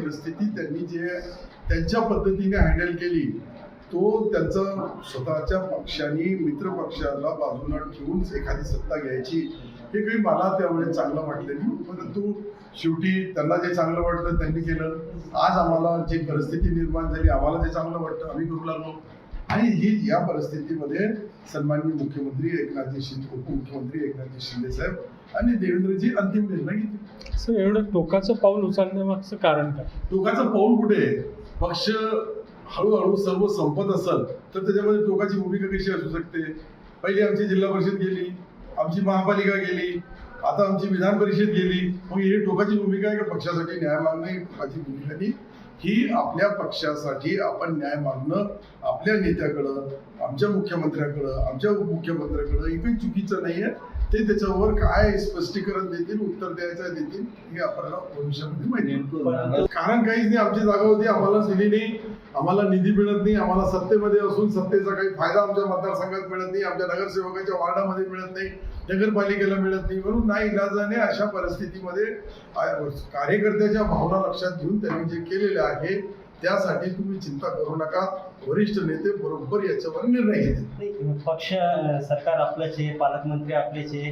परिस्थिती त्यांनी जे त्यांच्या पद्धतीने हँडल केली, तो त्यांचा स्वतःच्या पक्षाने मित्र पक्षाला बाजूला ठेवून एखादी सत्ता घ्यायची, हे काही मला त्यावेळेस चांगलं वाटलं नाही. परंतु शेवटी त्यांना जे चांगलं वाटलं त्यांनी केलं. आज आम्हाला जी परिस्थिती निर्माण झाली, आम्हाला जे चांगलं वाटतं आम्ही करू लागलो. आणि ही या परिस्थितीमध्ये सन्माननीय मुख्यमंत्री एकनाथजी शिंदे, उपमुख्यमंत्री एकनाथजी शिंदे साहेब आणि देवेंद्रजी अंतिम निर्णय घेतले. सर, एवढं टोकाचं पाऊल उचलण्यामागचं कारण काय? टोकाचं पाऊल कुठे आहे? पक्ष हळूहळू सर्व संपत असेल तर त्याच्यामध्ये टोकाची भूमिका कशी असू शकते? पहिली आमची जिल्हा परिषद गेली, आमची महापालिका गेली, आता आमची विधान परिषद गेली. मग ही टोकाची भूमिका आहे का? पक्षासाठी न्याय मागणे टोकाची भूमिका नाही. ही आपल्या पक्षासाठी आपण न्याय मागणं आपल्या नेत्याकडं, आमच्या मुख्यमंत्र्याकडं, आमच्या उपमुख्यमंत्र्याकडं हे काही चुकीचं नाहीये. ते त्याच्यावर काय स्पष्टीकरण देतील, उत्तर द्यायचं देतील हे आपल्याला भविष्यामध्ये माहिती. कारण काहीच नाही, आमची जागा होती आम्हाला दिली नाही, आम्हाला निधी मिळत नाही, आम्हाला सत्तेमध्ये असून सत्तेचा काही फायदा आमच्या मतदारसंघात मिळत नाही, आमच्या नगरसेवकाच्या वार्डामध्ये मिळत नाही, नगरपालिकेला मिळत नाही. म्हणून नाही इलाजाने अशा परिस्थितीमध्ये कार्यकर्त्याच्या भावना लक्षात घेऊन त्यांनी जे केलेले आहे त्यासाठी तुम्ही चिंता करू नका. वरिष्ठ नेते बरोबर याच्यावर निर्णय घेतील. पक्ष सरकार आपलंच आहे, पालकमंत्री आपलेच आहे,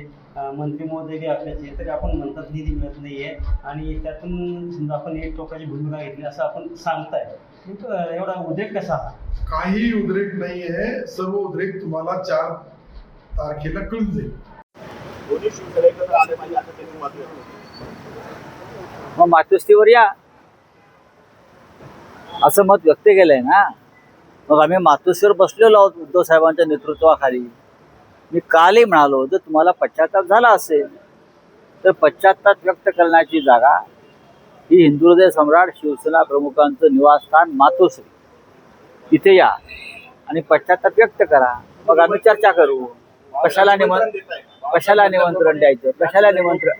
मंत्री महोदय बी आपलेच आहे, तरी आपण म्हणतात निधी मिळत नाहीये आणि त्यातून समजा आपण एक टोकाची भूमिका घेतली असं आपण सांगताय. एवढा उद्रेक कसा? काही उद्रेक नाही आहे. सर्व उद्रेक तुम्हाला 4 तारखेला कळून जाईल. मग मातोश्रीवर या असं मत व्यक्त केलंय ना. मग आम्ही मातोश्रीवर बसलेलो आहोत उद्धव साहेबांच्या नेतृत्वाखाली. मी कालही म्हणालो, जर तुम्हाला पश्चाताप झाला असेल तर पश्चाताप व्यक्त करण्याची जागा ही हिंदुहृदय सम्राट शिवसेना प्रमुखांचं निवासस्थान मातोश्री, तिथे या आणि पश्चाताप व्यक्त करा. मग आम्ही चर्चा करू. कशाला निमंत्रण द्यायचं? कशाला निमंत्रण?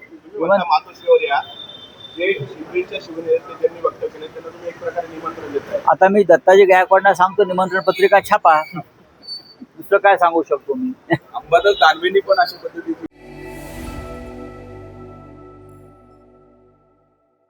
आता मी दत्ताजी गायकवाडांना सांगतो निमंत्रण पत्रिका छापा. दुसरं काय सांगू शकतो मी? अंबादास दानवेंनी पण अशा पद्धतीची